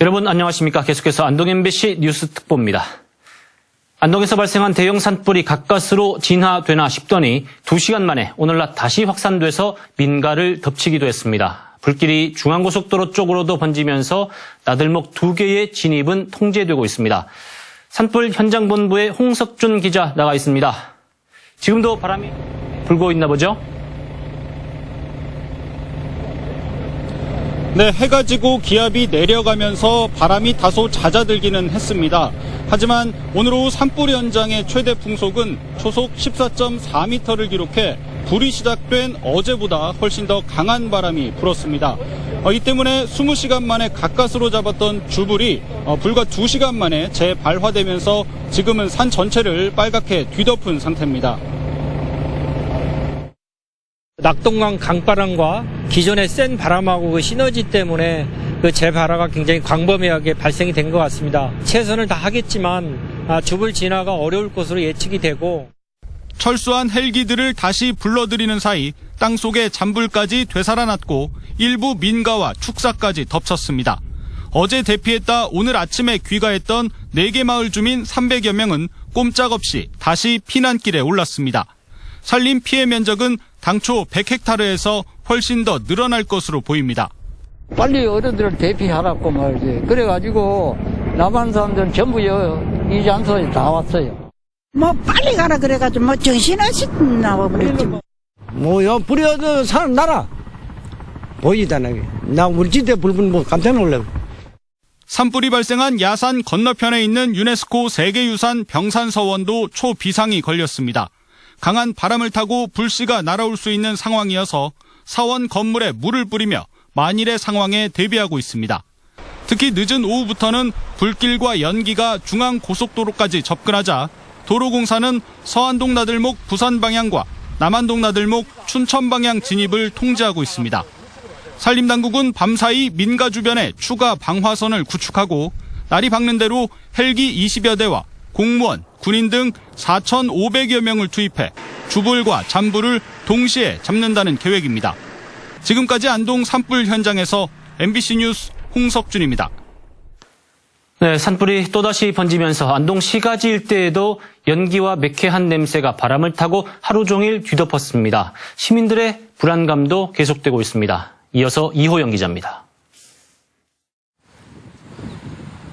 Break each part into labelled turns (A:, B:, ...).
A: 여러분 안녕하십니까. 계속해서 안동 MBC 뉴스 특보입니다. 안동에서 발생한 대형 산불이 가까스로 진화되나 싶더니 2시간 만에 오늘 낮 다시 확산돼서 민가를 덮치기도 했습니다. 불길이 중앙고속도로 쪽으로도 번지면서 나들목 2개의 진입은 통제되고 있습니다. 산불 현장본부에 홍석준 기자 나가 있습니다. 지금도 바람이 불고 있나 보죠?
B: 네, 해가 지고 기압이 내려가면서 바람이 다소 잦아들기는 했습니다. 하지만 오늘 오후 산불 현장의 최대 풍속은 초속 14.4m를 기록해 불이 시작된 어제보다 훨씬 더 강한 바람이 불었습니다. 이 때문에 20시간 만에 가까스로 잡았던 주불이 불과 2시간 만에 재발화되면서 지금은 산 전체를 빨갛게 뒤덮은 상태입니다.
C: 낙동강 강바람과 기존의 센 바람하고 그 시너지 때문에 그 재발화가 굉장히 광범위하게 발생이 된 것 같습니다. 최선을 다하겠지만 주불 진화가 어려울 것으로 예측이 되고
B: 철수한 헬기들을 다시 불러들이는 사이 땅속에 잔불까지 되살아났고 일부 민가와 축사까지 덮쳤습니다. 어제 대피했다 오늘 아침에 귀가했던 4개 마을 주민 300여 명은 꼼짝없이 다시 피난길에 올랐습니다. 산림 피해 면적은 당초 100헥타르에서 훨씬 더 늘어날 것으로 보입니다.
D: 빨리 어른들을 대피하라고 말이지. 그래가지고 남한 사람들은 전부 이 장소에 다 왔어요.
E: 뭐 빨리 가라 그래가지고 뭐 정신없이 나와버렸지.
F: 뭐요 불이 어디 사람 나라 보이잖아. 나 우리 집에 불분 뭐 깜짝 놀래.
B: 산불이 발생한 야산 건너편에 있는 유네스코 세계유산 병산서원도 초비상이 걸렸습니다. 강한 바람을 타고 불씨가 날아올 수 있는 상황이어서 사원 건물에 물을 뿌리며 만일의 상황에 대비하고 있습니다. 특히 늦은 오후부터는 불길과 연기가 중앙고속도로까지 접근하자 도로공사는 서안동 나들목 부산 방향과 남안동 나들목 춘천 방향 진입을 통제하고 있습니다. 산림당국은 밤사이 민가 주변에 추가 방화선을 구축하고 날이 밝는 대로 헬기 20여 대와 공무원, 군인 등 4,500여 명을 투입해 주불과 잔불을 동시에 잡는다는 계획입니다. 지금까지 안동 산불 현장에서 MBC 뉴스 홍석준입니다.
A: 네, 산불이 또다시 번지면서 안동 시가지 일대에도 연기와 매캐한 냄새가 바람을 타고 하루 종일 뒤덮었습니다. 시민들의 불안감도 계속되고 있습니다. 이어서 이호영 기자입니다.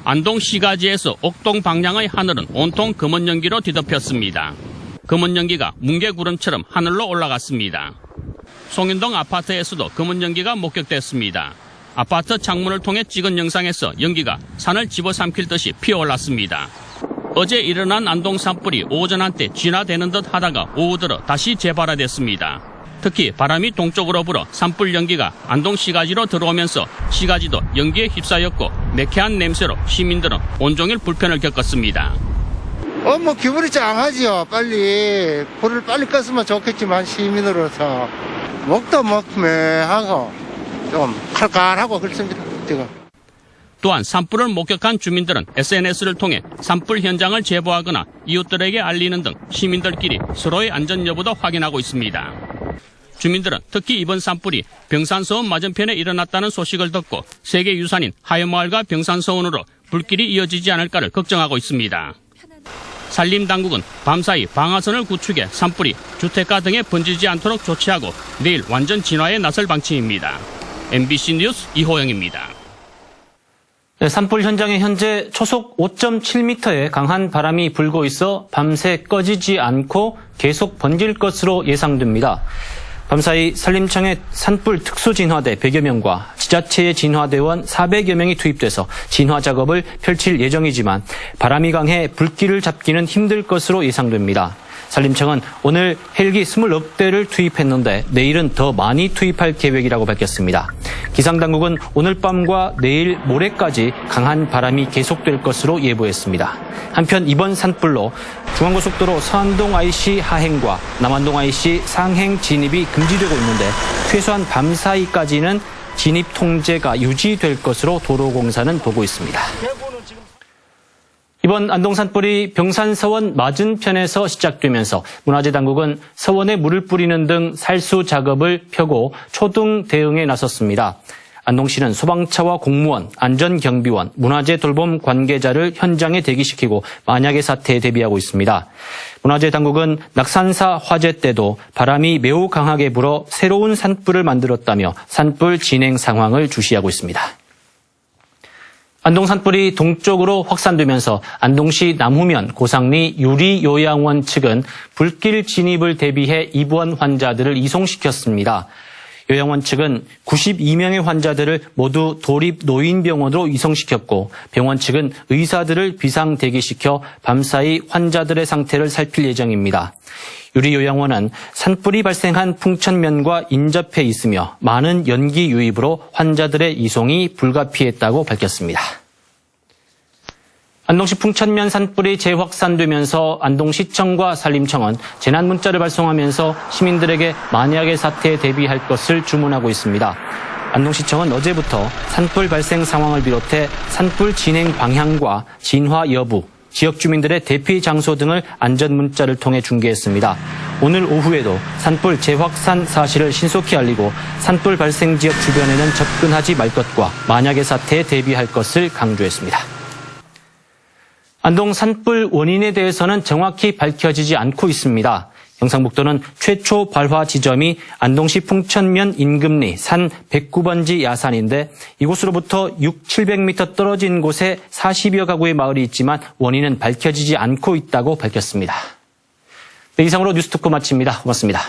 G: 안동 시가지에서 옥동 방향의 하늘은 온통 검은 연기로 뒤덮였습니다. 검은 연기가 뭉게구름처럼 하늘로 올라갔습니다. 송윤동 아파트에서도 검은 연기가 목격됐습니다. 아파트 창문을 통해 찍은 영상에서 연기가 산을 집어삼킬 듯이 피어올랐습니다. 어제 일어난 안동 산불이 오전 한때 진화되는 듯 하다가 오후 들어 다시 재발화됐습니다. 특히 바람이 동쪽으로 불어 산불 연기가 안동 시가지로 들어오면서 시가지도 연기에 휩싸였고 매캐한 냄새로 시민들은 온종일 불편을 겪었습니다.
H: 뭐 기분이 짱하지요. 빨리 불을 빨리 껐으면 좋겠지만 시민으로서 목도 먹매하고 좀 칼칼하고 그렇습니다. 지금.
G: 또한 산불을 목격한 주민들은 SNS를 통해 산불 현장을 제보하거나 이웃들에게 알리는 등 시민들끼리 서로의 안전 여부도 확인하고 있습니다. 주민들은 특히 이번 산불이 병산서원 맞은편에 일어났다는 소식을 듣고 세계유산인 하여마을과 병산서원으로 불길이 이어지지 않을까를 걱정하고 있습니다. 산림당국은 밤사이 방화선을 구축해 산불이 주택가 등에 번지지 않도록 조치하고 내일 완전 진화에 나설 방침입니다. MBC 뉴스 이호영입니다.
A: 네, 산불 현장에 현재 초속 5.7m의 강한 바람이 불고 있어 밤새 꺼지지 않고 계속 번질 것으로 예상됩니다. 밤사이 산림청의 산불 특수진화대 100여 명과 지자체의 진화대원 400여 명이 투입돼서 진화 작업을 펼칠 예정이지만 바람이 강해 불길을 잡기는 힘들 것으로 예상됩니다. 산림청은 오늘 헬기 29대를 투입했는데 내일은 더 많이 투입할 계획이라고 밝혔습니다. 기상당국은 오늘 밤과 내일 모레까지 강한 바람이 계속될 것으로 예보했습니다. 한편 이번 산불로 중앙고속도로 서안동 IC 하행과 남안동 IC 상행 진입이 금지되고 있는데 최소한 밤사이까지는 진입 통제가 유지될 것으로 도로공사는 보고 있습니다. 이번 안동 산불이 병산서원 맞은편에서 시작되면서 문화재 당국은 서원에 물을 뿌리는 등 살수 작업을 펴고 초등 대응에 나섰습니다. 안동시는 소방차와 공무원, 안전경비원, 문화재 돌봄 관계자를 현장에 대기시키고 만약의 사태에 대비하고 있습니다. 문화재 당국은 낙산사 화재 때도 바람이 매우 강하게 불어 새로운 산불을 만들었다며 산불 진행 상황을 주시하고 있습니다. 안동 산불이 동쪽으로 확산되면서 안동시 남후면 고상리 유리요양원 측은 불길 진입을 대비해 입원 환자들을 이송시켰습니다. 요양원 측은 92명의 환자들을 모두 도립노인병원으로 이송시켰고 병원 측은 의사들을 비상 대기시켜 밤사이 환자들의 상태를 살필 예정입니다. 유리요양원은 산불이 발생한 풍천면과 인접해 있으며 많은 연기 유입으로 환자들의 이송이 불가피했다고 밝혔습니다. 안동시 풍천면 산불이 재확산되면서 안동시청과 산림청은 재난 문자를 발송하면서 시민들에게 만약의 사태에 대비할 것을 주문하고 있습니다. 안동시청은 어제부터 산불 발생 상황을 비롯해 산불 진행 방향과 진화 여부, 지역 주민들의 대피 장소 등을 안전 문자를 통해 중계했습니다. 오늘 오후에도 산불 재확산 사실을 신속히 알리고 산불 발생 지역 주변에는 접근하지 말 것과 만약의 사태에 대비할 것을 강조했습니다. 안동 산불 원인에 대해서는 정확히 밝혀지지 않고 있습니다. 경상북도는 최초 발화 지점이 안동시 풍천면 인근리 산 109번지 야산인데 이곳으로부터 700m 떨어진 곳에 40여 가구의 마을이 있지만 원인은 밝혀지지 않고 있다고 밝혔습니다. 네, 이상으로 뉴스토크 마칩니다. 고맙습니다.